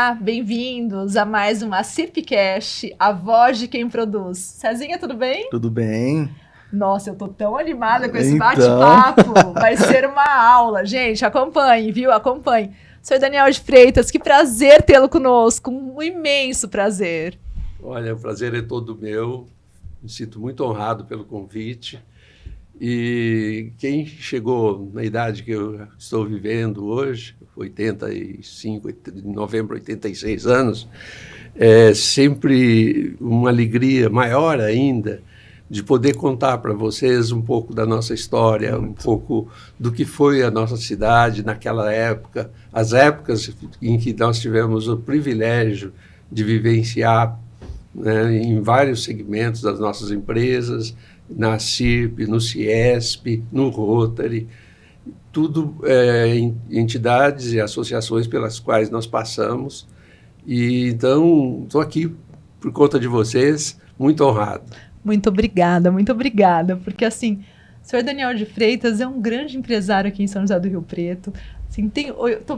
Olá, bem-vindos a mais um ACIPcast, a voz de quem produz. Cezinha, tudo bem? Tudo bem. Nossa, eu tô tão animada com esse bate-papo, vai ser uma aula. Gente, acompanhe, viu? Acompanhe. Sou Daniel de Freitas, que prazer tê-lo conosco, um imenso prazer. Olha, o prazer é todo meu, me sinto muito honrado pelo convite. E quem chegou na idade que eu estou vivendo hoje, 85, em novembro, 86 anos, é sempre uma alegria maior ainda de poder contar para vocês um pouco da nossa história, um pouco do que foi a nossa cidade naquela época, as épocas em que nós tivemos o privilégio de vivenciar, né, em vários segmentos das nossas empresas, na CIRP, no CIESP, no Rotary, tudo entidades e associações pelas quais nós passamos. E então, estou aqui por conta de vocês, muito honrado. Muito obrigada, porque assim, o senhor Daniel de Freitas é um grande empresário aqui em São José do Rio Preto. Assim,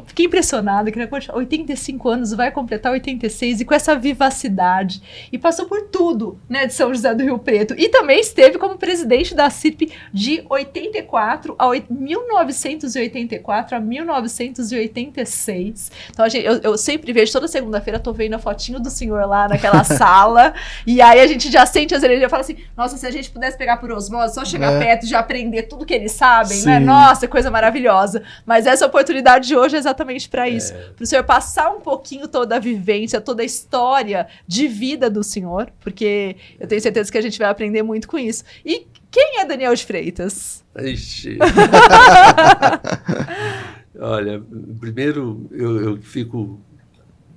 fiquei impressionada que ele 85 anos, vai completar 86 e com essa vivacidade. E passou por tudo, né, de São José do Rio Preto. E também esteve como presidente da CIRP de 1984 a 1986. Então, eu sempre vejo, toda segunda-feira, tô vendo a fotinho do senhor lá naquela sala. E aí a gente já sente as energias. Eu falo assim, nossa, se a gente pudesse pegar por osmose, só chegar perto e já aprender tudo que eles sabem, né? Nossa, coisa maravilhosa. Mas essa oportunidade de hoje é exatamente para isso. Para o senhor passar um pouquinho toda a vivência, toda a história de vida do senhor, porque eu tenho certeza que a gente vai aprender muito com isso. E quem é Daniel de Freitas? Ixi. Olha, primeiro eu fico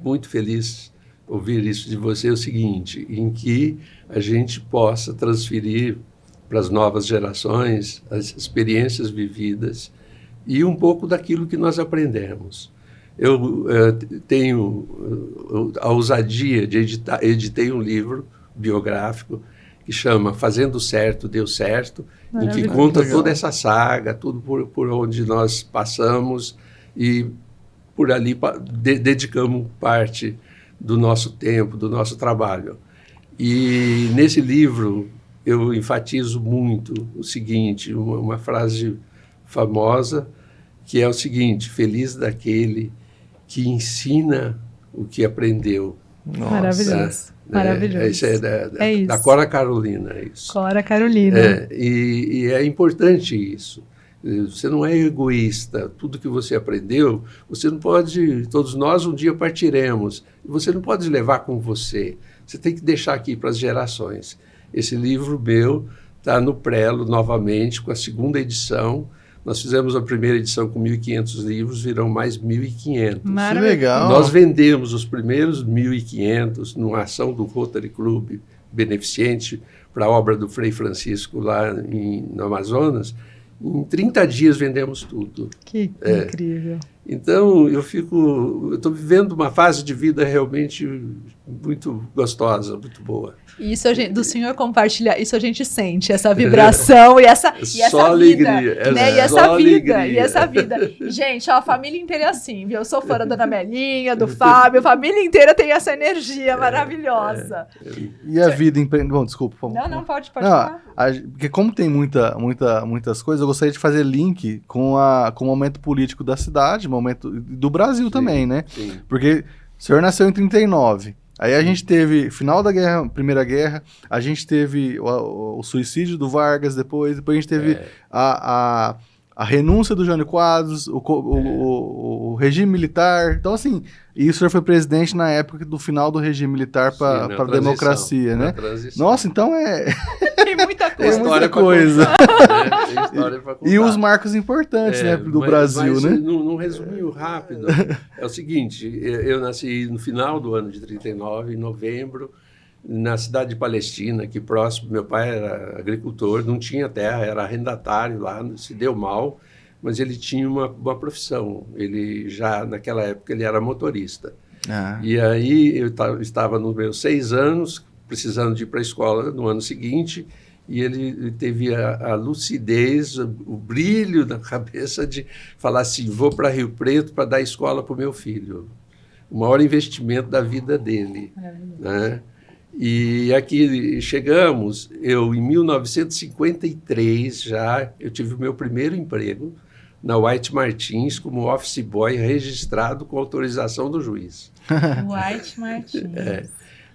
muito feliz ouvir isso de você, é o seguinte, em que a gente possa transferir para as novas gerações as experiências vividas e um pouco daquilo que nós aprendemos. Eu tenho a ousadia de editei um livro biográfico que chama Fazendo Certo, Deu Certo, em que conta toda essa saga, tudo por onde nós passamos e por ali dedicamos parte do nosso tempo, do nosso trabalho. E nesse livro eu enfatizo muito o seguinte, uma frase famosa, que é o seguinte: feliz daquele que ensina o que aprendeu. Nossa. Maravilhoso. Maravilhoso. Isso é da Cora Carolina. É isso. Cora Carolina. E é importante isso. Você não é egoísta. Tudo que você aprendeu, você não pode... Todos nós um dia partiremos. Você não pode levar com você. Você tem que deixar aqui para as gerações. Esse livro meu está no Prelo novamente, com a segunda edição. Nós fizemos a primeira edição com 1.500 livros, virão mais 1.500. Que legal! Nós vendemos os primeiros 1.500 numa ação do Rotary Club beneficente para a obra do Frei Francisco lá no Amazonas. Em 30 dias vendemos tudo. Que incrível! Então, eu estou vivendo uma fase de vida realmente muito gostosa, muito boa. E isso do senhor compartilhar, isso a gente sente, essa vibração e essa só vida. Alegria, né? E essa vida. Gente, ó, a família inteira é assim, viu? Eu sou fã da Dona Melinha, do Fábio, a família inteira tem essa energia maravilhosa. E a vida empreendedora? Bom, desculpa. Não, pode falar. Porque como tem muitas coisas, eu gostaria de fazer link com o momento político da cidade, momento do Brasil também, né? Sim. Porque o senhor nasceu em 39. Aí a gente teve final da guerra, Primeira Guerra, a gente teve o suicídio do Vargas depois a gente teve a renúncia do Jânio Quadros, o regime militar. Então, assim, e o senhor foi presidente na época do final do regime militar para a democracia, né? Nossa, então tem muita coisa. Tem muita coisa. Tem história para contar. E os marcos importantes, né, do Brasil, mas né? Num resuminho rápido, é o seguinte, eu nasci no final do ano de 39, em novembro, na cidade de Palestina, aqui próximo. Meu pai era agricultor, não tinha terra, era arrendatário lá, se deu mal, mas ele tinha uma profissão. Ele já, naquela época, ele era motorista. E aí eu estava nos meus 6 anos, precisando de ir para a escola no ano seguinte, e ele teve a lucidez, o brilho na cabeça de falar assim, vou para Rio Preto para dar escola para o meu filho. o maior investimento da vida dele. Né? E aqui chegamos, em 1953 eu tive o meu primeiro emprego na White Martins como office boy registrado com autorização do juiz. White Martins.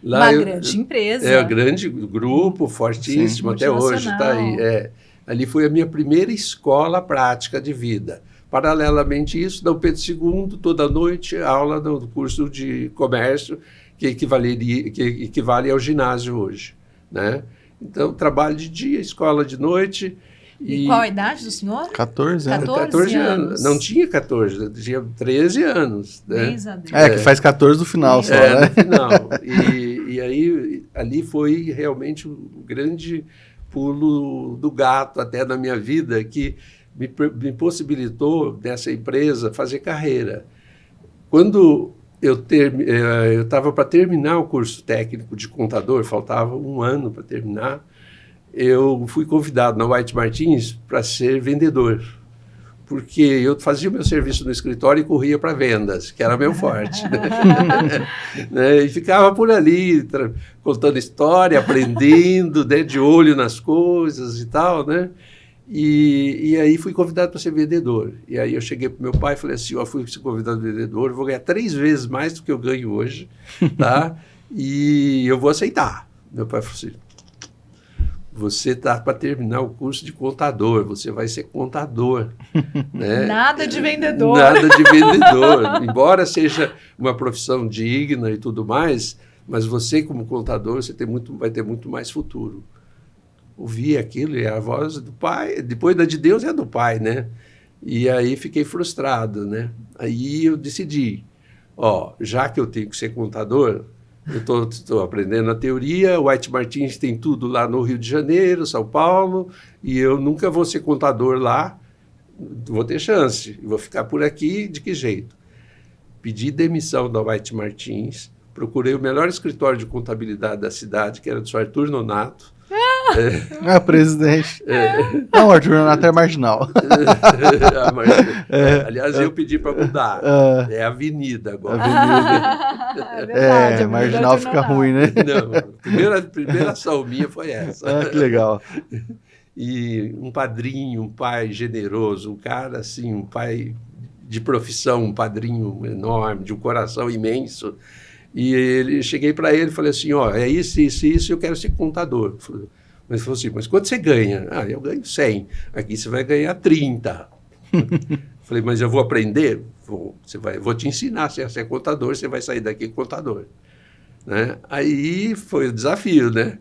Lá uma grande empresa. Um grande grupo, fortíssimo, até hoje. Tá aí. Ali foi a minha primeira escola prática de vida. Paralelamente a isso, Dom Pedro II, toda noite, aula do curso de comércio, que equivale ao ginásio hoje. Né? Então, trabalho de dia, escola de noite. E qual a idade do senhor? 14 anos. 14 anos. Não tinha 14, tinha 13 anos. Né? Que faz 14 no final só, né? No final. E aí, ali foi realmente um grande pulo do gato até na minha vida, que me possibilitou, nessa empresa, fazer carreira. Quando eu estava para terminar o curso técnico de contador, faltava um ano para terminar, eu fui convidado na White Martins para ser vendedor, porque eu fazia o meu serviço no escritório e corria para vendas, que era meu forte. Né? E ficava por ali, contando história, aprendendo, né, de olho nas coisas e tal, né? E aí fui convidado para ser vendedor. E aí eu cheguei para o meu pai e falei assim, fui convidado para vendedor, vou ganhar 3 vezes mais do que eu ganho hoje, tá? E eu vou aceitar. Meu pai falou assim, você está para terminar o curso de contador, você vai ser contador. Né? Nada de vendedor. Nada de vendedor. Embora seja uma profissão digna e tudo mais, mas você, como contador, vai ter muito mais futuro. Ouvi aquilo, e a voz do pai, depois da de Deus é do pai, né? E aí fiquei frustrado, né? Aí eu decidi, já que eu tenho que ser contador, eu estou aprendendo a teoria, o White Martins tem tudo lá no Rio de Janeiro, São Paulo, e eu nunca vou ser contador lá, vou ter chance, vou ficar por aqui, de que jeito? Pedi demissão da White Martins, procurei o melhor escritório de contabilidade da cidade, que era do Sr. Arthur Nonato. Presidente. Não, Arthur Nonato é marginal. Aliás, eu pedi para mudar. É Avenida agora. É verdade, marginal fica ruim, né? Não, a primeira ação minha foi essa. Que legal. E um padrinho, um pai generoso, um cara assim, um pai de profissão, um padrinho enorme, de um coração imenso. E cheguei para ele e falei assim, é isso, eu quero ser contador. Mas ele falou assim, mas quanto você ganha? Eu ganho 100. Aqui você vai ganhar 30. Falei, mas eu vou aprender? Vou te ensinar a ser contador, você vai sair daqui contador. Né? Aí foi o desafio, né?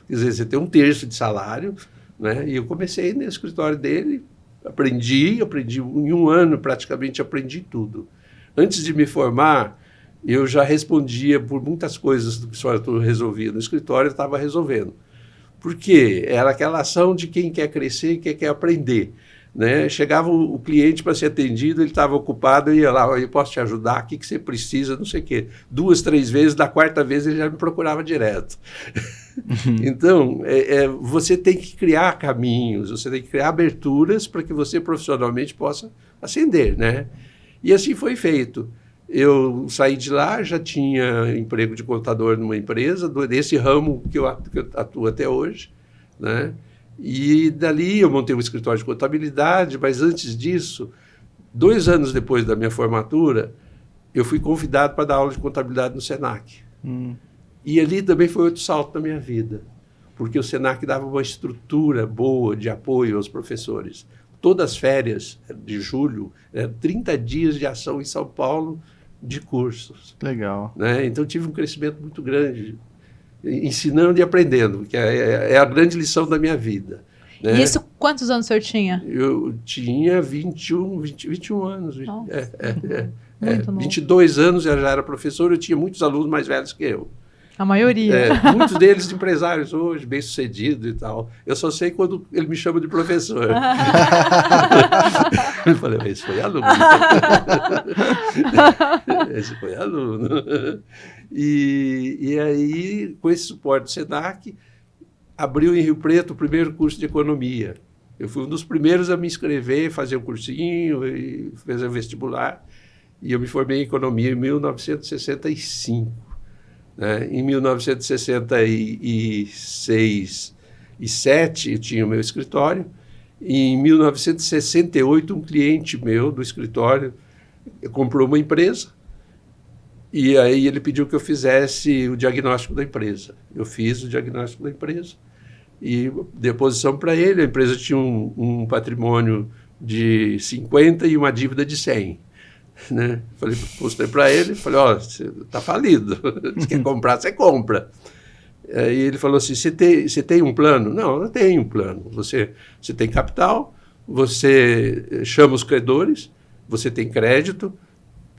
Quer dizer, você tem 1/3 de salário, né? E eu comecei no escritório dele, aprendi em 1 ano praticamente aprendi tudo. Antes de me formar, eu já respondia por muitas coisas do que o senhor Arthur resolvia no escritório, eu estava resolvendo. Por quê? Era aquela ação de quem quer crescer e quem quer aprender. Né? Chegava o cliente para ser atendido, ele estava ocupado, eu ia lá, eu posso te ajudar, o que você precisa, não sei o quê. 2, 3 vezes, da 4ª vez ele já me procurava direto. Então, você tem que criar caminhos, você tem que criar aberturas para que você profissionalmente possa ascender. Né? E assim foi feito. Eu saí de lá, já tinha emprego de contador numa empresa, desse ramo que eu atuo até hoje, né? E dali eu montei um escritório de contabilidade, mas antes disso, 2 anos depois da minha formatura, eu fui convidado para dar aula de contabilidade no Senac. E ali também foi outro salto na minha vida, porque o Senac dava uma estrutura boa de apoio aos professores. Todas as férias de julho, 30 dias de ação em São Paulo, de cursos. Legal. Né? Então, tive um crescimento muito grande, ensinando e aprendendo, que é a grande lição da minha vida. Né? E isso, quantos anos o senhor tinha? Eu tinha 21 anos. Muito novo. 22 anos, eu já era professor, eu tinha muitos alunos mais velhos que eu. A maioria. Muitos deles empresários hoje, bem-sucedidos e tal. Eu só sei quando ele me chama de professor. Eu falei, esse foi aluno. Esse foi aluno. E aí, com esse suporte do Senac, abriu em Rio Preto o primeiro curso de economia. Eu fui um dos primeiros a me inscrever, fazer um cursinho e fazer o vestibular. e eu me formei em economia em 1965. Né? Em 1966 e 7 eu tinha o meu escritório. Em 1968, um cliente meu do escritório comprou uma empresa e aí ele pediu que eu fizesse o diagnóstico da empresa. Eu fiz o diagnóstico da empresa e dei a posição para ele. A empresa tinha um patrimônio de 50 e uma dívida de 100. Né? Mostrei para ele, falei, você está falido, você quer comprar, você compra. Aí ele falou assim, você tem um plano? Não, eu tenho um plano. Você tem capital, você chama os credores, você tem crédito,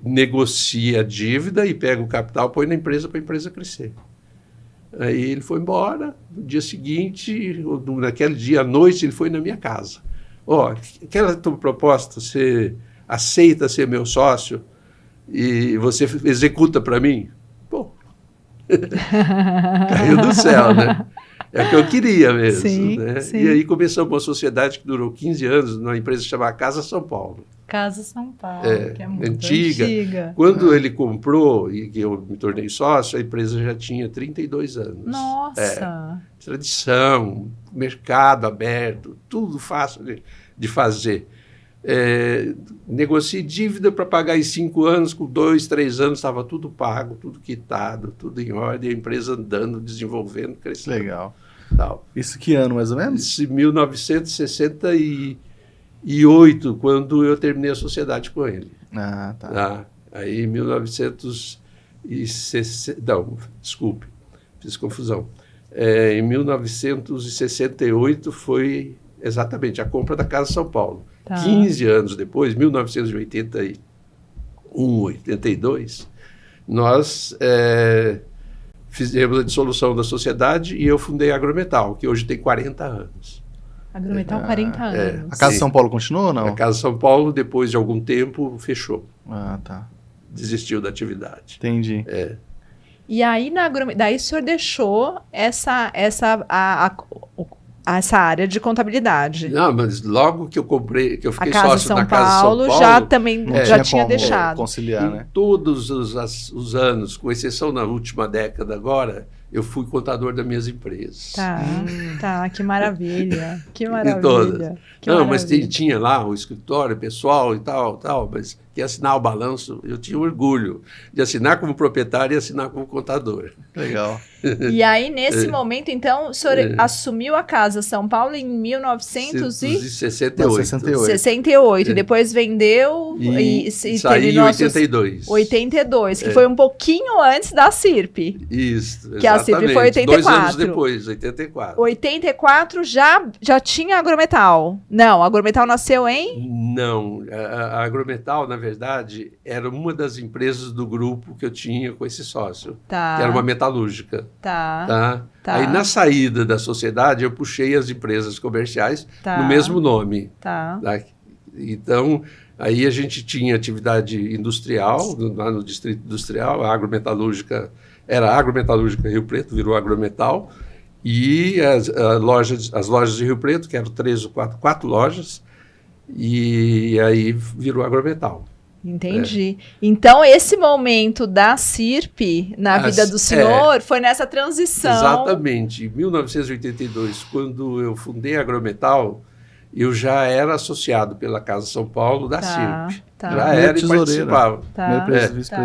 negocia a dívida e pega o capital, põe na empresa para a empresa crescer. Aí ele foi embora, no dia seguinte, naquele dia à noite, ele foi na minha casa. Aquela tua proposta, você aceita ser meu sócio e você executa para mim? Pô, caiu do céu, né? É o que eu queria mesmo. Sim, né? sim. E aí começamos uma sociedade que durou 15 anos, numa empresa chamada Casa São Paulo. Casa São Paulo, que é muito antiga. Quando ele comprou e eu me tornei sócio, a empresa já tinha 32 anos. Nossa! Tradição, mercado aberto, tudo fácil de fazer. Negociei dívida para pagar em 5 anos, com 2, 3 anos estava tudo pago, tudo quitado, tudo em ordem, a empresa andando, desenvolvendo, crescendo. Legal. Tal. Isso que ano, mais ou menos? Isso em 1968, quando eu terminei a sociedade com ele. Ah, tá. Aí em 1960... Não, desculpe, fiz confusão. Em 1968 foi exatamente a compra da Casa São Paulo. Tá. 15 anos depois, 1981, 82, nós fizemos a dissolução da sociedade e eu fundei a Agrometal, que hoje tem 40 anos. Agrometal, 40 anos. A Casa Sim. São Paulo continua ou não? A Casa São Paulo, depois de algum tempo, fechou. Ah, tá. Desistiu da atividade. Entendi. E aí, daí o senhor deixou essa área de contabilidade. Não, mas logo que eu comprei, que eu fiquei A Casa sócio São da Casa Paulo São Paulo, já também já tinha como deixado. conciliar, né? em todos os anos, com exceção na última década agora, eu fui contador das minhas empresas. Tá, que maravilha. Que Em todas. maravilha. Que Não, mas maravilha. tinha lá o escritório pessoal e tal, mas que assinar o balanço, eu tinha orgulho de assinar como proprietário e assinar como contador. Legal. E aí, nesse momento, então, o senhor assumiu a Casa São Paulo em 1968. 68. E depois vendeu e saí em terminou 82. 82, que foi um pouquinho antes da CIRP. Isso, Que a CIRP foi 84. 2 anos depois, 84. 84 já tinha Agrometal. Não, a Agrometal nasceu em... Não, a Agrometal, na verdade, era uma das empresas do grupo que eu tinha com esse sócio, que era uma metalúrgica. Tá. Aí, na saída da sociedade, eu puxei as empresas comerciais no mesmo nome. Tá. Então, aí a gente tinha atividade industrial, lá no Distrito Industrial, a agrometalúrgica era a Agrometalúrgica Rio Preto, virou Agrometal, e as lojas de Rio Preto, que eram 3 ou 4 lojas, e aí virou Agrometal. Entendi. Então, esse momento da CIRP na vida do senhor foi nessa transição. Exatamente. Em 1982, quando eu fundei a Agrometal, eu já era associado pela Casa São Paulo da CIRP. Já era e participava.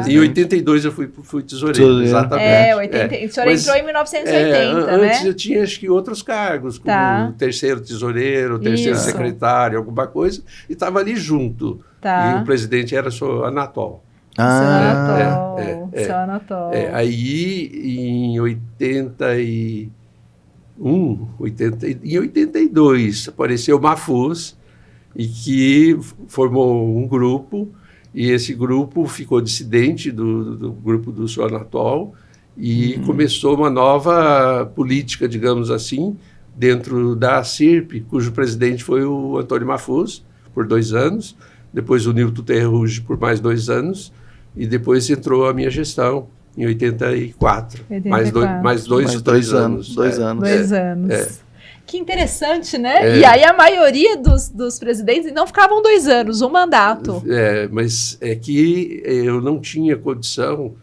Em 82 eu fui tesoureiro. Exatamente. O senhor entrou em 1980, né? Antes eu tinha, acho que, outros cargos, como terceiro tesoureiro, terceiro secretário, alguma coisa, e estava ali junto. E o presidente era o senhor Anatol. Seu Anatol. Aí, em 82, apareceu o Mafuz, e que formou um grupo, e esse grupo ficou dissidente do grupo do senhor Anatol, e começou uma nova política, digamos assim, dentro da CIRP, cujo presidente foi o Antônio Mafuz, por 2 anos, depois o Nilton Terrugi por mais 2 anos, e depois entrou a minha gestão, em 84. Mais 2 ou 3 anos. 2 anos. 2 anos. Que interessante, né? E aí a maioria dos presidentes não ficavam 2 anos, um mandato. Mas é que eu não tinha condição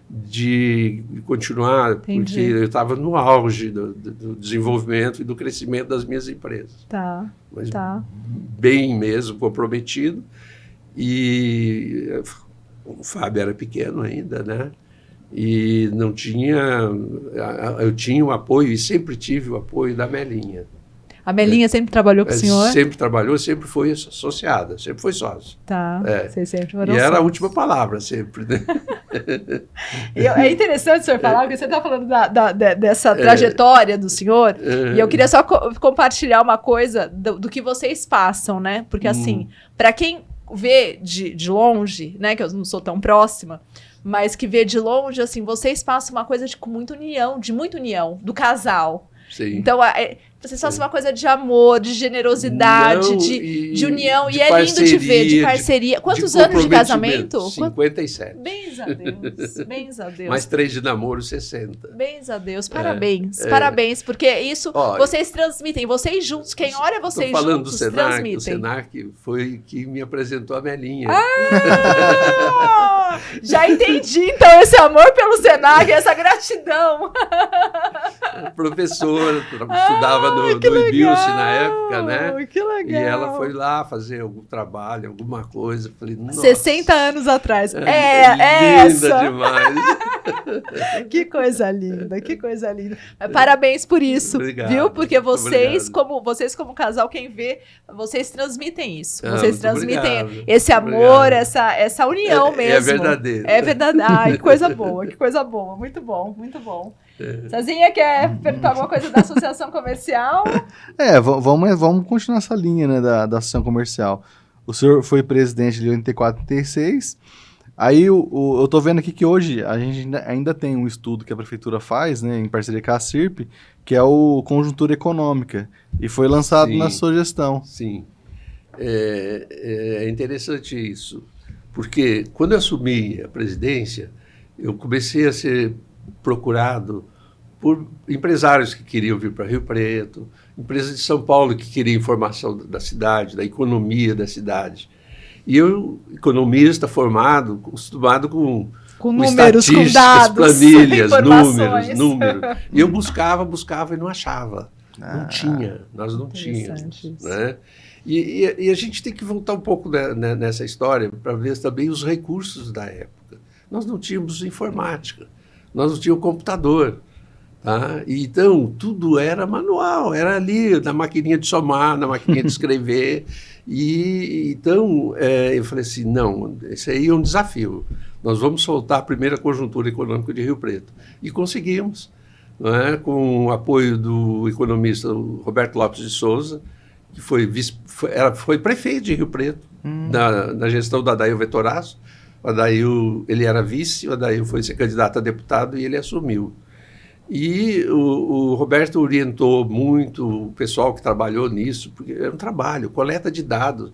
de continuar, Entendi. porque eu estava no auge do desenvolvimento e do crescimento das minhas empresas. Tá, Mas tá. bem mesmo comprometido. E o Fábio era pequeno ainda, né? E não tinha... Eu tinha o apoio, e sempre tive o apoio da Melinha. A Melinha sempre trabalhou com o senhor? Sempre trabalhou, sempre foi associada, sempre foi sócia. Tá, vocês sempre foram E era a sócios. última palavra sempre, né? É interessante o senhor falar, porque você está falando dessa trajetória do senhor, e eu queria só compartilhar uma coisa do que vocês passam, né? Porque, assim, para quem vê de longe, né, que eu não sou tão próxima, mas que vê de longe, assim, vocês passam uma coisa com muita união, do casal. Sim. Então, vocês passam uma coisa de amor, de generosidade, de união, e é lindo de ver, de parceria. Quantos anos de casamento? 57. Bens a Deus, bens a Deus. Mais 3 de namoro, 60. Bens a Deus, parabéns, parabéns, porque isso vocês transmitem, vocês juntos, quem olha vocês juntos, falando do Senac, transmitem. o Senac foi que me apresentou a Melinha. Já entendi, então, esse amor pelo Senac, essa gratidão. Professora, estudava no IBILSE na época, né? Que legal. E ela foi lá fazer algum trabalho, alguma coisa. Eu falei, nossa. 60 anos atrás. Linda essa. demais. Que coisa linda, que coisa linda. Parabéns por isso, Obrigado, viu? Porque vocês como casal, quem vê, vocês transmitem isso. Vocês transmitem esse amor, essa união mesmo. É verdadeiro. É verdade. Ai, que coisa boa, que coisa boa. Muito bom, muito bom. Cezinha, quer perguntar alguma coisa da associação comercial? Vamos continuar essa linha, né, da associação comercial. O senhor foi presidente de 84 e 86. Aí eu tô vendo aqui que hoje a gente ainda tem um estudo que a prefeitura faz, né, em parceria com a CIRP, que é o Conjuntura Econômica, e foi lançado na sua gestão. Sim. É interessante isso, porque quando eu assumi a presidência, eu comecei a ser procurado por empresários que queriam vir para Rio Preto, empresas de São Paulo que queriam informação da cidade, da economia da cidade. E eu, economista formado, acostumado com números, com dados, planilhas, números. E eu buscava e não achava. Não tinha, nós não tínhamos. Né? E a gente tem que voltar um pouco nessa história para ver também os recursos da época. Nós não tínhamos informática, nós não tínhamos computador. Tá? Então, tudo era manual, era ali, na maquininha de somar, na maquininha de escrever. Então, eu falei assim, não, esse aí é um desafio. Nós vamos soltar a primeira conjuntura econômica de Rio Preto. E conseguimos, não é? Com o apoio do economista Roberto Lopes de Souza, que foi prefeito de Rio Preto, na gestão do Adail Vettorasso. O Adail, ele era vice, o Adail foi ser candidato a deputado e ele assumiu. E o Roberto orientou muito o pessoal que trabalhou nisso, porque era um trabalho, coleta de dados.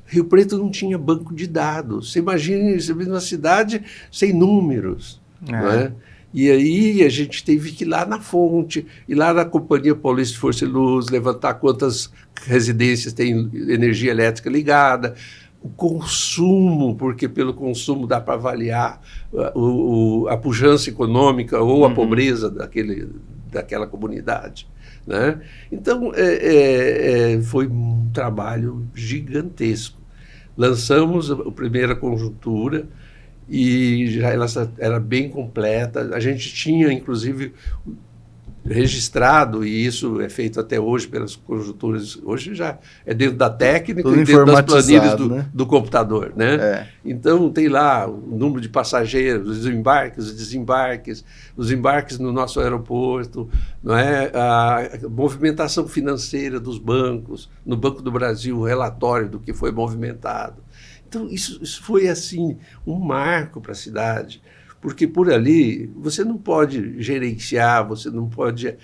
Rio Preto não tinha banco de dados. Você imagina, você vive numa cidade sem números. Não é? E aí a gente teve que ir lá na fonte, ir lá na Companhia Paulista de Força e Luz, levantar quantas residências têm energia elétrica ligada, o consumo, porque pelo consumo dá para avaliar a pujança econômica ou a pobreza daquela comunidade. Né? Então, foi um trabalho gigantesco. Lançamos a primeira conjuntura e já ela era bem completa. A gente tinha, inclusive, registrado, e isso é feito até hoje pelas conjunturas, hoje já é dentro da técnica e dentro das planilhas do computador, né? Então tem lá o número de passageiros, os embarques, os desembarques, os embarques no nosso aeroporto, não é? A movimentação financeira dos bancos, no Banco do Brasil, o relatório do que foi movimentado. Então isso foi assim um marco para a cidade. Porque por ali você não pode gerenciar, você não pode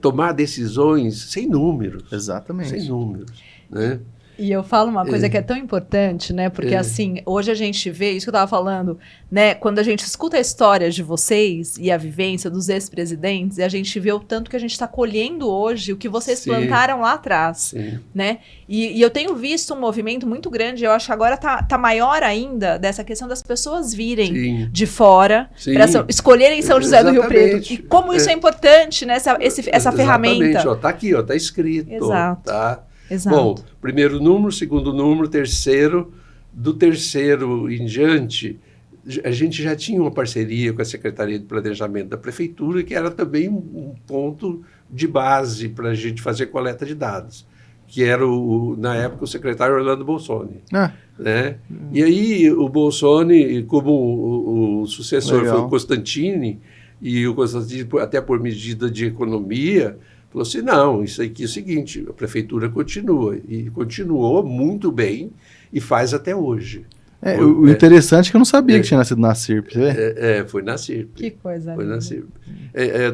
tomar decisões sem números. Exatamente. Sem números. Né? E eu falo uma coisa que é tão importante, né? Porque assim, hoje a gente vê, isso que eu tava falando, né? Quando a gente escuta a história de vocês e a vivência dos ex-presidentes, e a gente vê o tanto que a gente está colhendo hoje, o que vocês plantaram lá atrás, né? E eu tenho visto um movimento muito grande, eu acho que agora tá maior ainda, dessa questão das pessoas virem de fora, escolherem São José do Rio Preto. E como isso é importante, né? Essa ferramenta. Ó, tá aqui, ó, tá escrito. Exato. Tá? Exato. Bom, primeiro número, segundo número, terceiro. Do terceiro em diante, a gente já tinha uma parceria com a Secretaria de Planejamento da Prefeitura, que era também um ponto de base para a gente fazer coleta de dados, que era, na época, o secretário Orlando Bolsoni. Né? E aí o Bolsoni, como o sucessor foi o Costantini, e o Costantini, até por medida de economia, falou assim, não, isso aqui é o seguinte, a prefeitura continua, e continuou muito bem, e faz até hoje. O interessante é que eu não sabia que tinha nascido na CIRP. Foi na CIRP. Que coisa foi linda. Na CIRP.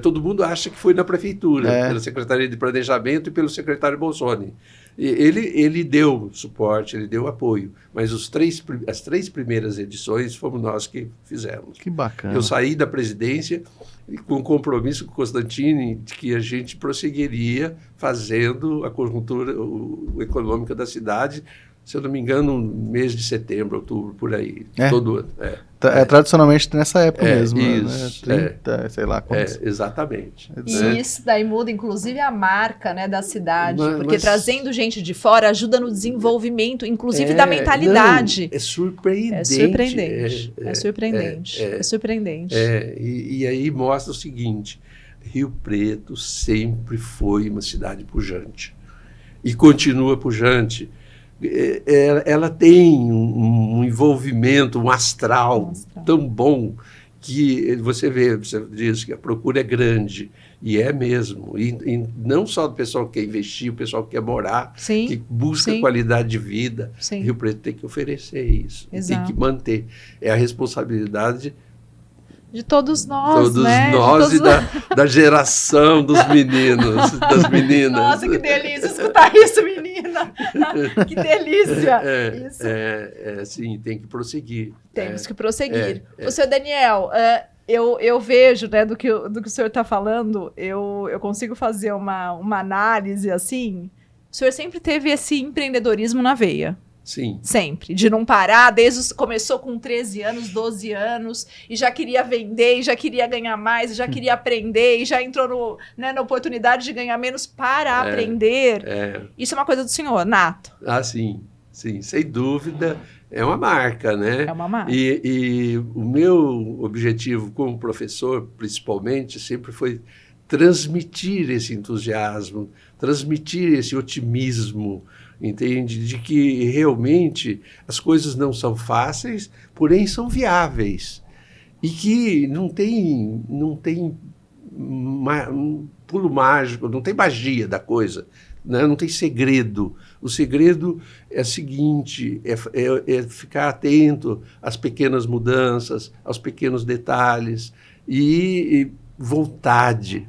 Todo mundo acha que foi na prefeitura, pela Secretaria de Planejamento e pelo secretário Bolsoni. Ele deu suporte, ele deu apoio, mas as 3 primeiras edições fomos nós que fizemos. Que bacana. Eu saí da presidência com compromisso com o Costantini de que a gente prosseguiria fazendo a conjuntura econômica da cidade, se eu não me engano, no mês de setembro, outubro, por aí. Todo ano. Tradicionalmente nessa época mesmo. Isso, né? 30, sei lá quantos. Exatamente. E isso daí muda, inclusive, a marca, né, da cidade. Porque trazendo gente de fora ajuda no desenvolvimento, inclusive da mentalidade. É surpreendente. É surpreendente. E aí mostra o seguinte, Rio Preto sempre foi uma cidade pujante. E continua pujante. Ela tem um envolvimento, um astral tão bom que você diz que a procura é grande, e é mesmo. E não só do pessoal que quer investir, o pessoal que quer morar, que busca qualidade de vida. Rio Preto tem que oferecer isso, tem que manter. É a responsabilidade de todos nós, e da geração dos meninos, das meninas. Nossa, que delícia escutar isso, menina! Que delícia! Sim, tem que prosseguir. Temos que prosseguir. O senhor Daniel, eu vejo, né, do que o senhor está falando, eu consigo fazer uma análise assim. O senhor sempre teve esse empreendedorismo na veia. Sim. Sempre. De não parar, começou com 13 anos, 12 anos, e já queria vender, e já queria ganhar mais, e já queria aprender, e já entrou na oportunidade de ganhar menos para aprender. Isso é uma coisa do senhor, nato. Sim, sem dúvida. É uma marca, né? É uma marca. E o meu objetivo como professor, principalmente, sempre foi transmitir esse entusiasmo, transmitir esse otimismo, entende? De que realmente as coisas não são fáceis, porém são viáveis. E que não tem um pulo mágico, não tem magia da coisa, né? Não tem segredo. O segredo é o seguinte, é ficar atento às pequenas mudanças, aos pequenos detalhes e vontade,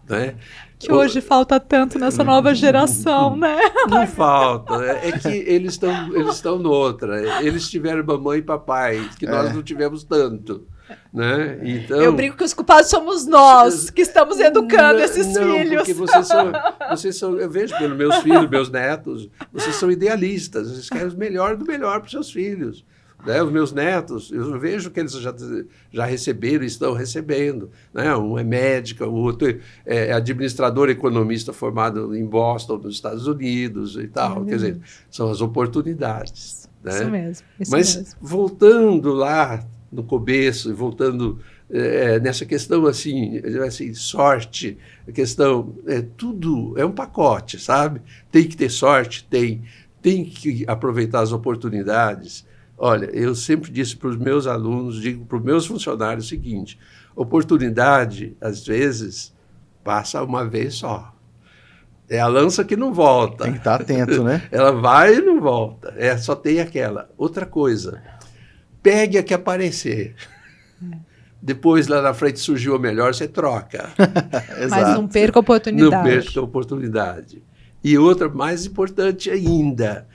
né? Que hoje falta tanto nessa nova geração, né? Não falta. É que eles estão noutra. Eles tiveram mamãe e papai, que nós não tivemos tanto. Né? Então, eu brinco que os culpados somos nós, que estamos educando esses filhos. Porque vocês são, eu vejo pelos meus filhos, meus netos, vocês são idealistas, vocês querem o melhor do melhor para os seus filhos. Né? Os meus netos, eu vejo que eles já receberam e estão recebendo. Né? Um é médica, o outro é administrador economista formado em Boston, nos Estados Unidos e tal. Quer dizer, são as oportunidades. Né? Isso mesmo. Mas voltando lá no começo, voltando nessa questão assim, sorte, a questão, tudo é um pacote, sabe? Tem que ter sorte, tem que aproveitar as oportunidades. Olha, eu sempre disse para os meus alunos, digo para os meus funcionários o seguinte, oportunidade, às vezes, passa uma vez só. É a lança que não volta. Tem que estar atento, né? Ela vai e não volta. Só tem aquela. Outra coisa, pegue a que aparecer. Depois, lá na frente, surgiu a melhor, você troca. Mas não perca a oportunidade. Não perca a oportunidade. E outra, mais importante ainda,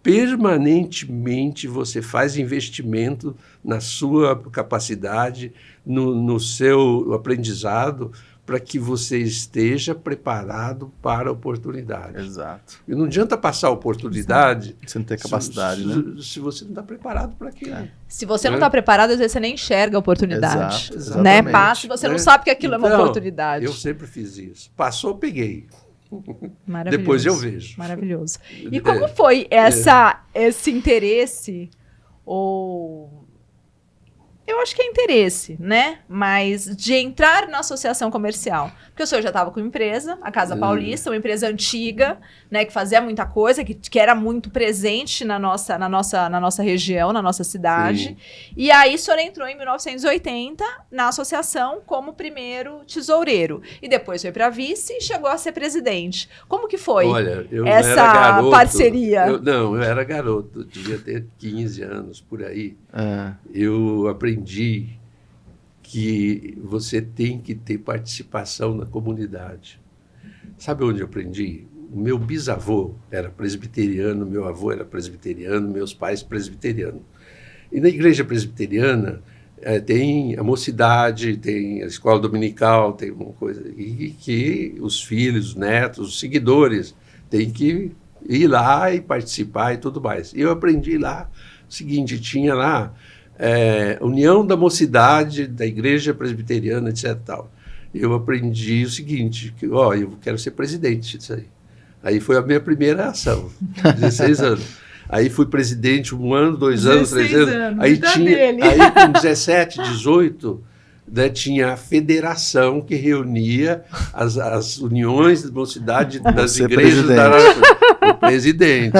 permanentemente você faz investimento na sua capacidade, no seu aprendizado, para que você esteja preparado para a oportunidade. Exato. E não adianta passar a oportunidade... Você não tem capacidade, né? Se você não está preparado para aquilo. Se você não está preparado, às vezes você nem enxerga a oportunidade. Exato, né? exatamente. Passa e você não sabe que aquilo é uma oportunidade. Eu sempre fiz isso. Passou, peguei. Maravilhoso. Depois eu vejo. Maravilhoso. E como foi esse interesse, ou... Eu acho que é interesse, né? Mas de entrar na associação comercial. Porque o senhor já estava com empresa, a Casa Paulista, uma empresa antiga, né? Que fazia muita coisa, que era muito presente na nossa região, na nossa cidade. Sim. E aí o senhor entrou em 1980 na associação como primeiro tesoureiro. E depois foi para vice e chegou a ser presidente. Como que foi essa era garoto, parceria? Eu era garoto, devia ter 15 anos, por aí. Eu aprendi que você tem que ter participação na comunidade. Sabe onde eu aprendi? O meu bisavô era presbiteriano, meu avô era presbiteriano, meus pais presbiterianos. E na igreja presbiteriana tem a mocidade, tem a escola dominical, tem uma coisa, e que os filhos, os netos, os seguidores têm que ir lá e participar e tudo mais. E eu aprendi lá o seguinte, tinha lá União da Mocidade, da Igreja Presbiteriana, etc. Tal. Eu aprendi o seguinte, que eu quero ser presidente disso aí. Aí foi a minha primeira ação, 16 anos. Aí fui presidente 1 ano, 2 anos, 3 anos. Aí com 17, 18, né, tinha a federação que reunia as uniões de mocidade das igrejas da o presidente.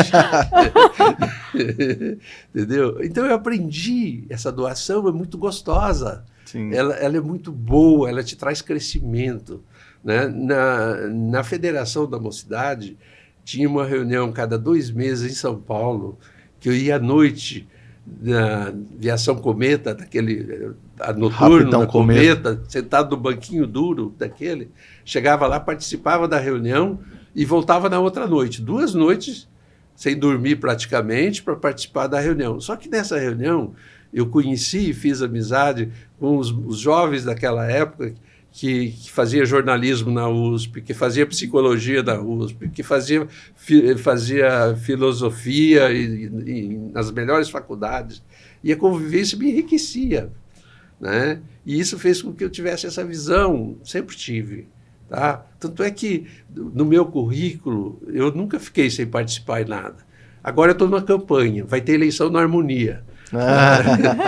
Entendeu? Então eu aprendi, essa doação é muito gostosa. Ela é muito boa, ela te traz crescimento. Né? Na Federação da Mocidade, tinha uma reunião cada 2 meses em São Paulo, que eu ia à noite na Viação Cometa, noturno da Cometa, sentado no banquinho duro daquele, chegava lá, participava da reunião e voltava na outra noite. 2 noites, sem dormir praticamente, para participar da reunião. Só que nessa reunião, eu conheci e fiz amizade com os jovens daquela época que fazia jornalismo na USP, que fazia psicologia na USP, que fazia filosofia nas melhores faculdades. E a convivência me enriquecia. Né? E isso fez com que eu tivesse essa visão, sempre tive. Tá? Tanto é que, no meu currículo, eu nunca fiquei sem participar em nada. Agora eu estou numa campanha, vai ter eleição na Harmonia.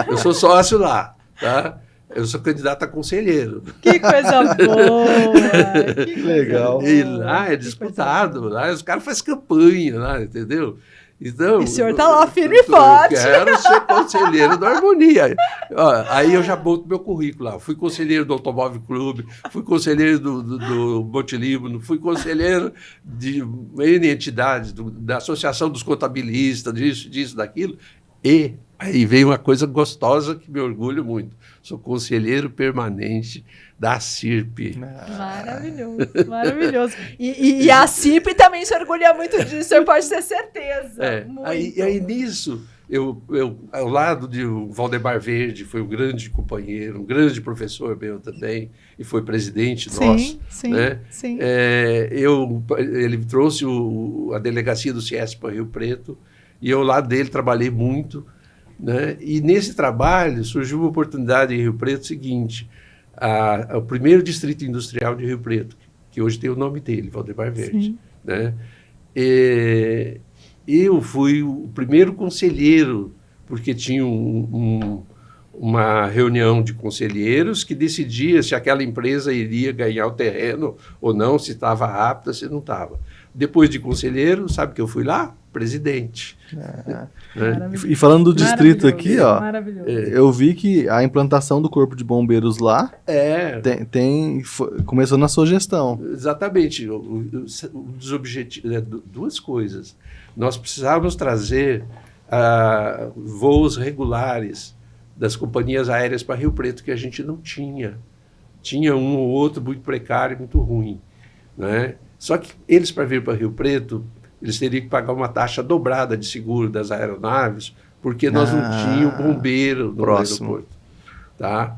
Eu sou sócio lá. Tá? Eu sou candidato a conselheiro. Que coisa boa! Que legal. Boa. E lá é disputado, lá os caras fazem campanha, lá, entendeu? Então, e o senhor está lá firme e forte. Eu quero ser conselheiro da Harmonia. Aí eu já boto meu currículo lá. Fui conselheiro do Automóvel Clube, fui conselheiro do Montelíbano, fui conselheiro de N entidades, da Associação dos Contabilistas, disso, daquilo. E aí veio uma coisa gostosa que me orgulho muito. Sou conselheiro permanente da CIRP. Maravilhoso, maravilhoso. E a CIRP também se orgulha muito disso, o senhor pode ter certeza. Aí nisso, eu ao lado de Valdemar Verde, foi um grande companheiro, um grande professor meu também, e foi presidente nosso. Sim, né? sim. Ele trouxe a delegacia do CIESP para Rio Preto, e eu lá dele trabalhei muito. Né? E nesse trabalho surgiu uma oportunidade em Rio Preto seguinte, o primeiro distrito industrial de Rio Preto, que hoje tem o nome dele, Valdemar Verde. Né? Eu fui o primeiro conselheiro, porque tinha uma reunião de conselheiros que decidia se aquela empresa iria ganhar o terreno ou não, se estava apta, se não estava. Depois de conselheiro, sabe que eu fui lá? Presidente. Né? E falando do distrito aqui, eu vi que a implantação do Corpo de Bombeiros lá começou na sua gestão. Exatamente. Dos objetivos, 2 coisas. Nós precisávamos trazer voos regulares das companhias aéreas para Rio Preto, que a gente não tinha. Tinha um ou outro muito precário, muito ruim. Né? Só que eles, para vir para Rio Preto, eles teriam que pagar uma taxa dobrada de seguro das aeronaves, porque nós não tínhamos bombeiro no aeroporto. Tá?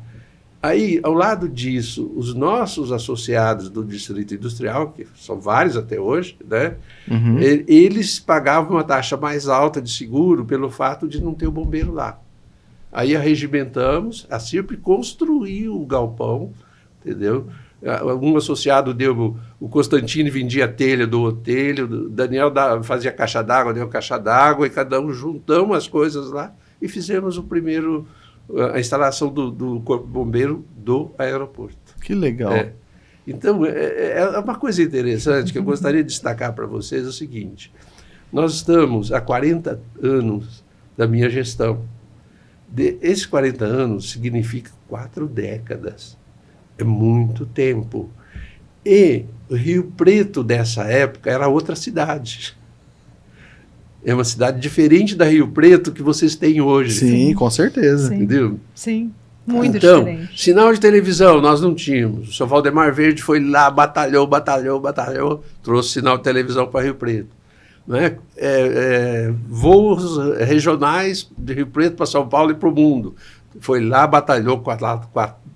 Aí, ao lado disso, os nossos associados do Distrito Industrial, que são vários até hoje, né? Eles pagavam uma taxa mais alta de seguro pelo fato de não ter o bombeiro lá. Aí arregimentamos, a CIRP construiu o galpão, entendeu? Um associado deu, o Constantino vendia telha do hotel, o Daniel fazia caixa d'água, deu caixa d'água, e cada um juntamos as coisas lá e fizemos a instalação do Corpo Bombeiro do aeroporto. Que legal. Então, é uma coisa interessante que eu gostaria de destacar para vocês, é o seguinte: nós estamos há 40 anos da minha gestão. Esses 40 anos significa 4 décadas. É muito tempo. E Rio Preto, dessa época, era outra cidade. É uma cidade diferente da Rio Preto que vocês têm hoje. Sim, com certeza. Sim. Entendeu? Sim, muito então, diferente. Sinal de televisão nós não tínhamos. O senhor Valdemar Verde foi lá, batalhou, trouxe sinal de televisão para Rio Preto. Não é? Voos regionais de Rio Preto para São Paulo e para o mundo. Foi lá, batalhou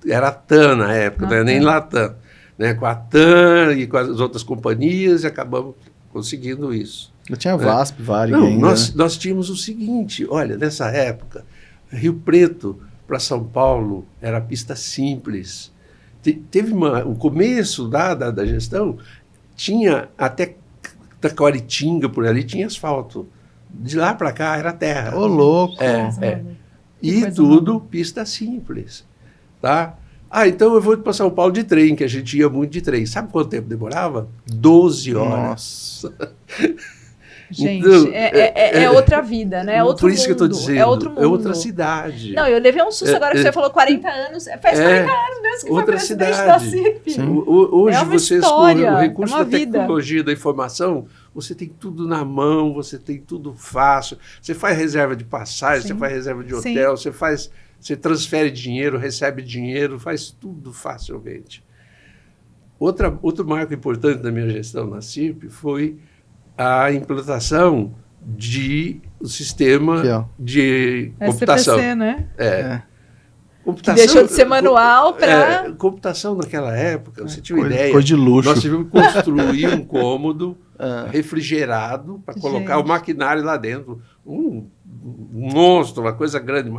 era a TAM na época, não é nem Latam, né? Com a TAM e com as outras companhias, e acabamos conseguindo isso. Eu tinha VASP, Varig Não, ainda. nós tínhamos o seguinte, olha, nessa época, Rio Preto para São Paulo era pista simples. Teve o começo da gestão, tinha até Taquaritinga, por ali, tinha asfalto. De lá para cá era terra. Ô, louco! E tudo pista simples. Tá? Então eu vou para São Paulo de trem, que a gente ia muito de trem. Sabe quanto tempo demorava? 12 horas. Nossa! Gente, então, é outra vida, né? É outro por isso que eu estou mundo, dizendo, é outro mundo. é outra cidade. Não, eu levei um susto agora que você falou 40 anos. Faz 40 anos mesmo que outra foi presidente da cidade. CIRP. Hoje É uma vocês, história, com o recurso é uma da vida. tecnologia da informação, você tem tudo na mão, você tem tudo fácil. Você faz reserva de passagem, você faz reserva de hotel, você transfere dinheiro, recebe dinheiro, faz tudo facilmente. Outro marco importante da minha gestão na CIRP foi a implantação do sistema de computação. SPC, né? Computação, que deixou de ser manual para... computação naquela época, você tinha uma ideia. Coisa de luxo. Nós tivemos que construir um cômodo refrigerado para colocar o maquinário lá dentro. Um monstro, uma coisa grande,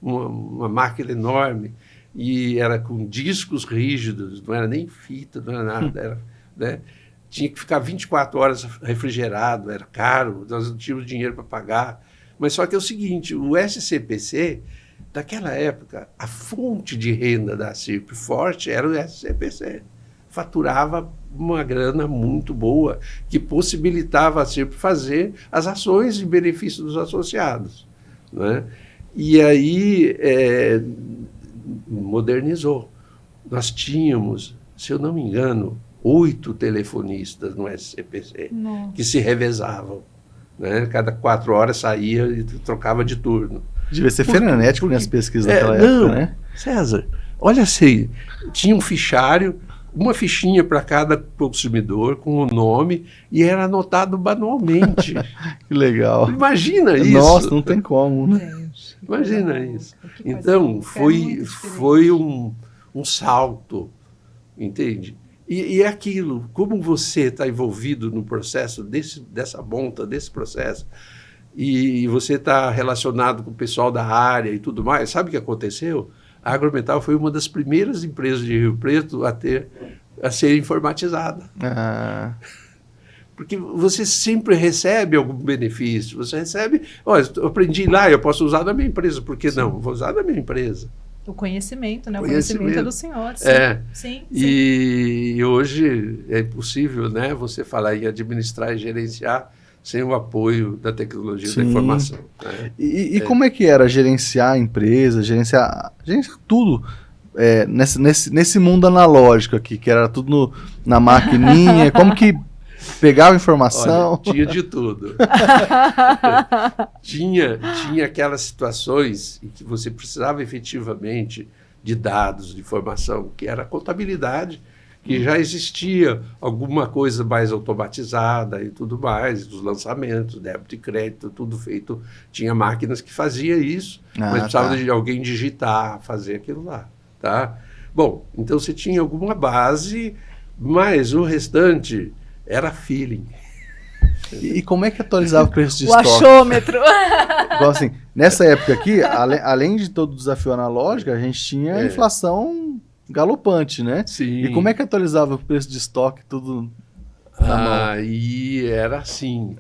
uma máquina enorme. E era com discos rígidos, não era nem fita, não era nada. Era, né? Tinha que ficar 24 horas refrigerado, era caro, nós não tínhamos dinheiro para pagar. Mas só que é o seguinte, o SCPC, naquela época, a fonte de renda da CIRP forte era o SCPC. Faturava uma grana muito boa, que possibilitava a CIRP fazer as ações em benefício dos associados. Né? E aí modernizou. Nós tínhamos, se eu não me engano, 8 telefonistas no SCPC. Nossa. Que se revezavam. Né? Cada 4 horas saía e trocava de turno. Devia ser frenético nas pesquisas daquela época, né? César, olha assim, tinha um fichário, uma fichinha para cada consumidor com o nome e era anotado manualmente. Que legal. Imagina isso. Nossa, não tem como, né? Gente, imagina isso. Então, foi um salto, entende? E é aquilo, como você está envolvido no processo dessa monta, desse processo, e você está relacionado com o pessoal da área e tudo mais, sabe o que aconteceu? A Agrometal foi uma das primeiras empresas de Rio Preto a ser informatizada. Porque você sempre recebe algum benefício, você recebe... Olha, eu aprendi lá, eu posso usar na minha empresa, por que não? Vou usar na minha empresa. O conhecimento, né? O conhecimento é do senhor. Sim. E hoje é impossível, né, você falar em administrar e gerenciar sem o apoio da tecnologia da informação. Né? E como é que era gerenciar a empresa, gerenciar tudo nesse mundo analógico aqui, que era tudo na maquininha, como que pegava informação? Olha, tinha de tudo. tinha aquelas situações em que você precisava efetivamente de dados, de informação, que era a contabilidade, que já existia alguma coisa mais automatizada e tudo mais, os lançamentos, débito e crédito, tudo feito. Tinha máquinas que faziam isso, mas precisava de alguém digitar, fazer aquilo lá. Tá? Bom, então você tinha alguma base, mas o restante era feeling. E como é que atualizava o preço de O estoque? achômetro. Então, assim, nessa época aqui, além de todo o desafio analógico, a gente tinha a inflação galopante, né? Sim. E como é que atualizava o preço de estoque, tudo na mão? Aí era assim,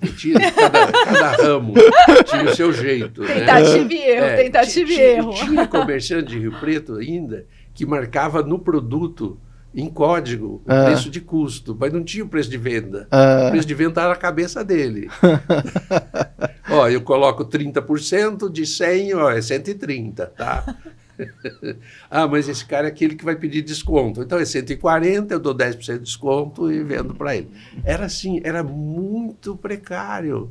cada ramo tinha o seu jeito. Tentativa né? e erro, tentativa e erro. Tinha comerciante de Rio Preto ainda que marcava no produto, em código, o preço de custo, mas não tinha o preço de venda. O preço de venda era a cabeça dele. Ó, eu coloco 30% de 100, ó, é 130, tá? Ah, mas esse cara é aquele que vai pedir desconto. Então é 140, eu dou 10% de desconto e vendo para ele. Era assim, era muito precário,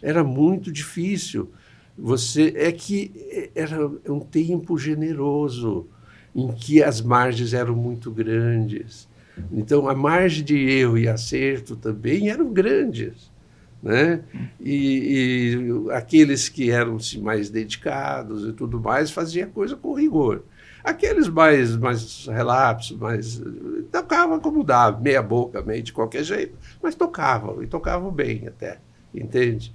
era muito difícil. Era um tempo generoso, em que as margens eram muito grandes. Então, a margem de erro e acerto também eram grandes. Né? E aqueles que eram mais dedicados e tudo mais, faziam a coisa com rigor. Aqueles mais relapsos, tocavam como dava, meia boca, meio de qualquer jeito, mas tocavam, e tocavam bem até, entende?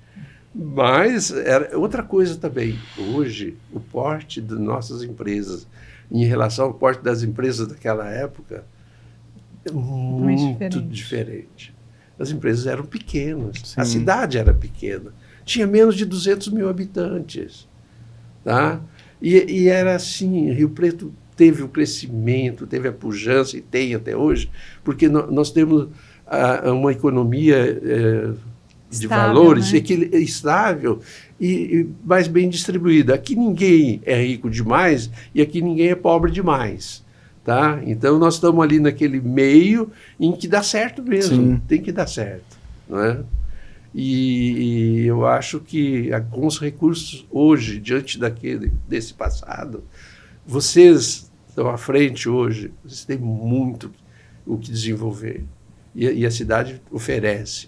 Mas era outra coisa também. Hoje, o porte das nossas empresas, em relação ao porte das empresas daquela época, é muito diferente. As empresas eram pequenas, sim. A cidade era pequena, tinha menos de 200 mil habitantes. Tá? E era assim, Rio Preto teve o crescimento, teve a pujança, e tem até hoje, porque nós temos uma economia de estável, valores, né? Estável e mais bem distribuída. Aqui ninguém é rico demais e aqui ninguém é pobre demais. Tá? Então, nós estamos ali naquele meio em que dá certo mesmo. Sim. Tem que dar certo. Não é? E eu acho que com os recursos hoje, diante desse passado, vocês estão à frente hoje, vocês têm muito o que desenvolver. E a cidade oferece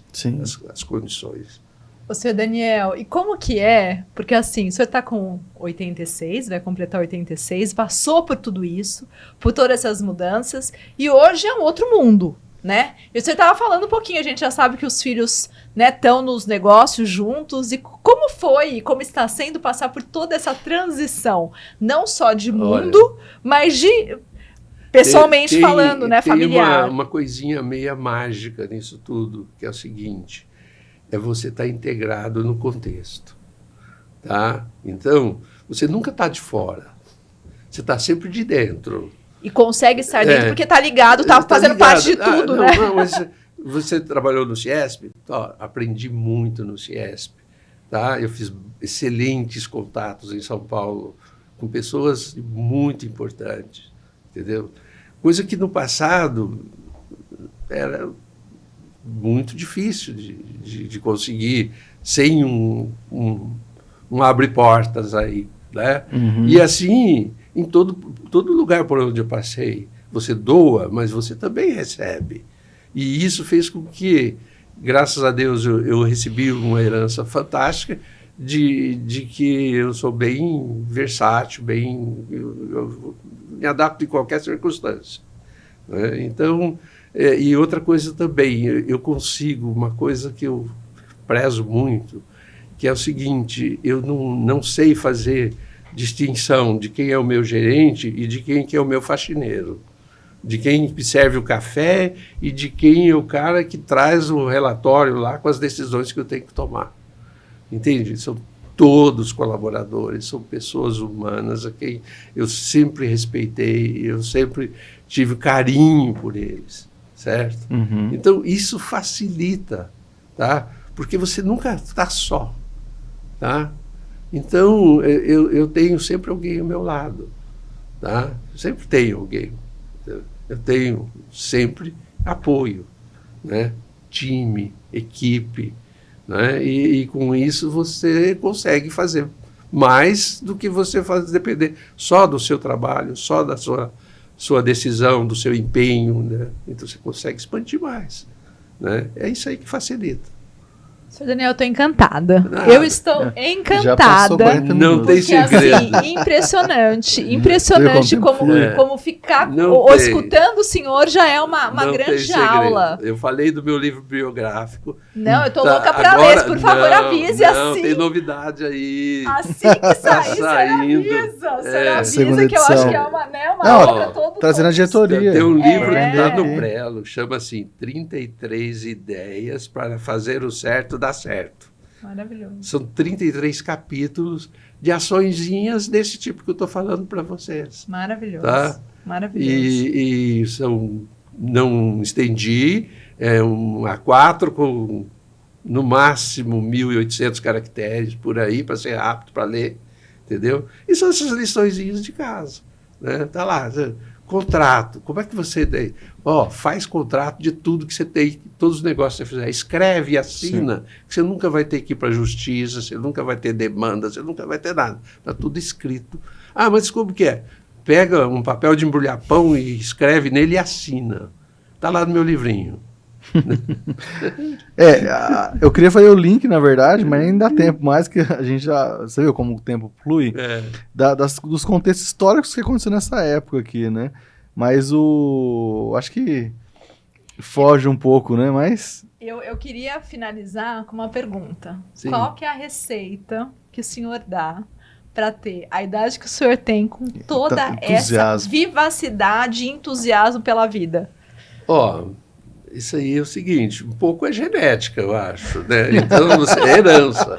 as condições. Ô, senhor Daniel, e como que é? Porque assim, o senhor está com 86, vai completar 86, passou por tudo isso, por todas essas mudanças, e hoje é um outro mundo, né? E você estava falando um pouquinho, a gente já sabe que os filhos estão nos negócios juntos, e como foi e como está sendo passar por toda essa transição, não só de mundo, mas de... pessoalmente falando, né, familiar. Tem uma coisinha meia mágica nisso tudo, que é o seguinte... é você estar integrado no contexto, tá? Então, você nunca está de fora, você está sempre de dentro. E consegue estar dentro porque está ligado, está fazendo ligado. Parte de tudo, né? Não, mas você trabalhou no CIESP? Aprendi muito no CIESP, tá? Eu fiz excelentes contatos em São Paulo com pessoas muito importantes, entendeu? Coisa que no passado era... muito difícil de conseguir sem um abre-portas aí, né? Uhum. E assim, em todo lugar por onde eu passei, você doa, mas você também recebe. E isso fez com que, graças a Deus, eu recebi uma herança fantástica de que eu sou bem versátil, eu me adapto em qualquer circunstância. Né? Então... e outra coisa também, eu consigo uma coisa que eu prezo muito, que é o seguinte, eu não sei fazer distinção de quem é o meu gerente e de quem que é o meu faxineiro, de quem serve o café e de quem é o cara que traz o relatório lá com as decisões que eu tenho que tomar. Entende? São todos colaboradores, são pessoas humanas a quem eu sempre respeitei, eu sempre tive carinho por eles. Certo? Uhum. Então, isso facilita, tá? Porque você nunca está só, tá? Então, eu tenho sempre alguém ao meu lado, tá? Eu sempre tenho alguém. Eu tenho sempre apoio, né? Time, equipe, né? E com isso você consegue fazer mais do que você depender só do seu trabalho, só da sua sua decisão, do seu empenho, né? Então você consegue expandir mais, né? É isso aí que facilita. Senhor Daniel, eu estou encantada. Nada. Eu estou Já passou encantada. 40 Não minutos. tem Porque, segredo. assim, impressionante Viu como como, tempo foi? como ficar Não ou tem. escutando o senhor já é uma Não tem grande segredo. aula. Eu falei do meu livro biográfico. Não, eu tô Tá, louca pra agora- ler. Por favor, não, avise não, assim. tem novidade aí. Assim que sair, o senhor saindo. avisa. O senhor É. avisa Segunda que eu acho edição. que é uma, né, uma Não, aula pra todo trazendo a mundo. diretoria. Tem um livro É. que está no Aqui. prelo, chama assim 33 ideias para fazer o certo dar certo. Maravilhoso. São 33 capítulos de açõezinhas desse tipo que eu estou falando para vocês. Maravilhoso. Tá? Maravilhoso. E não estendi, é um A4 com no máximo 1.800 caracteres por aí, para ser rápido para ler, entendeu? E são essas liçõezinhas de casa, né? Tá lá, contrato, como é que você tem? Faz contrato de tudo que você tem, todos os negócios que você fizer, escreve e assina, que você nunca vai ter que ir para a justiça, você nunca vai ter demanda, você nunca vai ter nada, está tudo escrito. Ah, mas como que é? Pega um papel de embrulhar pão e escreve nele e assina. Está lá no meu livrinho. Eu queria fazer o link, na verdade, mas nem dá tempo mais, que a gente já... Você viu como o tempo flui? Dos contextos históricos que aconteceu nessa época aqui, né? Mas acho que foge um pouco, né? Mas... Eu queria finalizar com uma pergunta. Sim. Qual que é a receita que o senhor dá para ter a idade que o senhor tem com toda essa Entusiasmo. vivacidade e entusiasmo pela vida? Isso aí é o seguinte, um pouco é genética, eu acho, né? Então, é herança,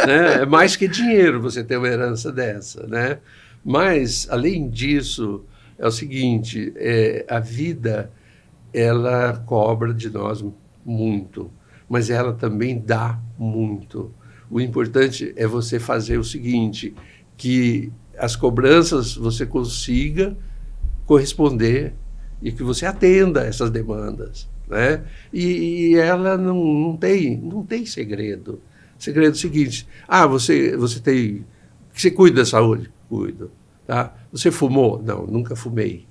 né? É mais que dinheiro você ter uma herança dessa, né? Mas, além disso, é o seguinte, a vida, ela cobra de nós muito, mas ela também dá muito. O importante é você fazer o seguinte, que as cobranças você consiga corresponder e que você atenda essas demandas, né? E ela não tem segredo. O segredo é o seguinte, você cuida da saúde? Cuido. Tá? Você fumou? Não, nunca fumei.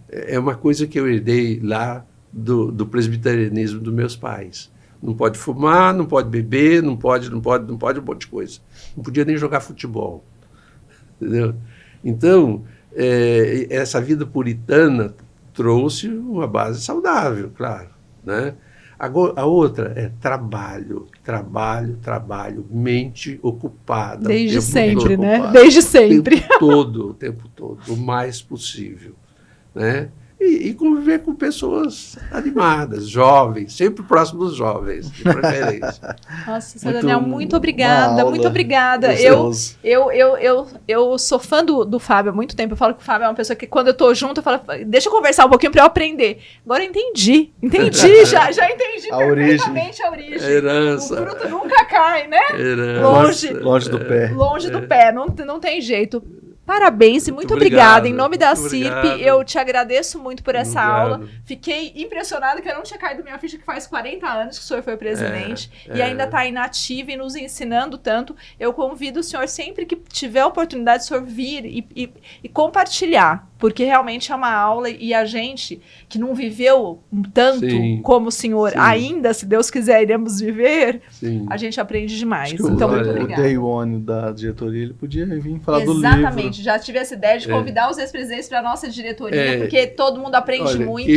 É uma coisa que eu herdei lá do presbiterianismo dos meus pais. Não pode fumar, não pode beber, não pode um monte de coisa. Não podia nem jogar futebol. Entendeu? Então, essa vida puritana trouxe uma base saudável, claro, né? A outra é trabalho, mente ocupada. Desde sempre, todo né? ocupado. Desde sempre. O tempo todo, o mais possível, né? E conviver com pessoas animadas, jovens, sempre próximo dos jovens, de preferência. Nossa, senhor Daniel, muito obrigada, uma muito aula. obrigada. Gostoso. Eu sou fã do Fábio há muito tempo. Eu falo que o Fábio é uma pessoa que, quando eu tô junto, eu falo, deixa eu conversar um pouquinho pra eu aprender. Agora eu entendi, já entendi A perfeitamente a origem. Herança. O fruto nunca cai, né? Herança. Longe do pé. Longe do pé, não tem jeito. Parabéns e muito Muito obrigada. obrigado. Em nome da Muito CIRP, obrigado. eu te agradeço muito por essa Obrigado. aula. Fiquei impressionada que eu não tinha caído minha ficha, que faz 40 anos que o senhor foi presidente e é. ainda está inativo e nos ensinando tanto. Eu convido o senhor, sempre que tiver a oportunidade, o senhor vir e compartilhar, porque realmente é uma aula e a gente que não viveu tanto Sim. como o senhor Sim. ainda, se Deus quiser, iremos viver, Sim. a gente aprende demais. Acho que Então, muito olha, o obrigada. Day One da diretoria, ele podia vir falar do livro. Exatamente, já tive essa ideia de convidar os ex-presidentes para a nossa diretoria, porque todo mundo aprende Olha, muito.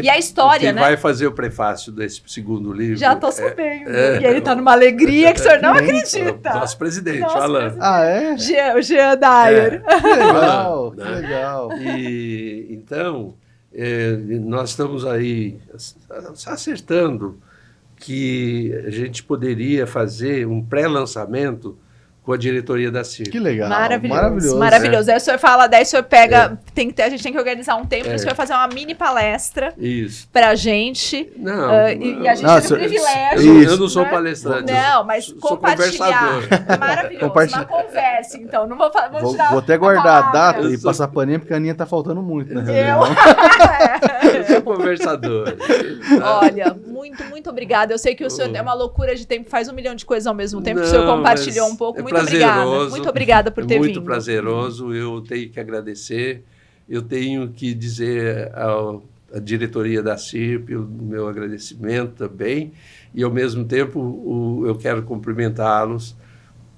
E a história, quem né? vai fazer o prefácio desse segundo livro? Já tô sabendo. E ele tá numa alegria que o senhor não acredita. Nosso presidente, Nosso falando. presidente. Ah, é? O Jean Dyer. Que legal, que Né? legal. E, então, nós estamos aí acertando que a gente poderia fazer um pré-lançamento com a diretoria da CIRP. Que legal. Maravilhoso. Maravilhoso. Aí o senhor fala, daí o senhor pega. A gente tem que organizar um tempo para o senhor fazer uma mini palestra Isso. pra gente. Não, E a gente Não, teve o privilégio. isso. eu não sou né? palestrante. Não, mas sou compartilhar. conversador. Maravilhoso. Compartilha. Uma conversa, então. Não vou falar. Vou tirar até guardar a data palavra. e passar paninha, porque a Aninha tá faltando muito na Eu. reunião. Eu sou conversador. Olha, muito obrigada. Eu sei que o senhor é uma loucura de tempo, faz 1 milhão de coisas ao mesmo tempo. O senhor Não, compartilhou mas um pouco. é Muito obrigada. prazeroso. Muito obrigada por ter vindo. Muito prazeroso. Eu tenho que agradecer. eu tenho que dizer à diretoria da CIRP o meu agradecimento também, e ao mesmo tempo eu quero cumprimentá-los,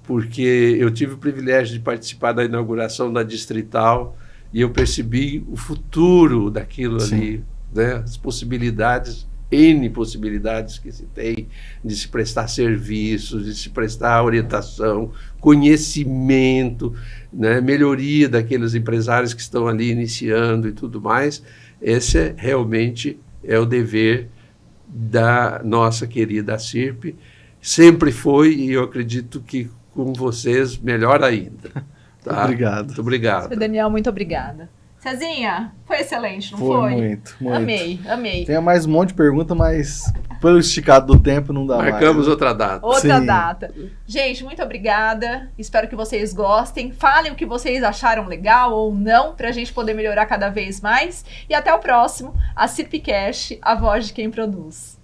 porque eu tive o privilégio de participar da inauguração da Distrital e eu percebi o futuro daquilo ali, né? As possibilidades, N possibilidades que se tem de se prestar serviços, de se prestar orientação, conhecimento, né? Melhoria daqueles empresários que estão ali iniciando e tudo mais. Esse realmente é o dever da nossa querida CIRP. Sempre foi, e eu acredito que com vocês, melhor ainda. Tá? Obrigado. Muito obrigado. Daniel, muito obrigada. Cezinha, foi excelente, não foi? Foi muito. Amei. Tem mais um monte de pergunta, mas pelo esticado do tempo não dá mais. Marcamos outra data. Outra Sim. data. Gente, muito obrigada. Espero que vocês gostem. Falem o que vocês acharam legal ou não, pra gente poder melhorar cada vez mais. E até o próximo. A CIRPcast, a voz de quem produz.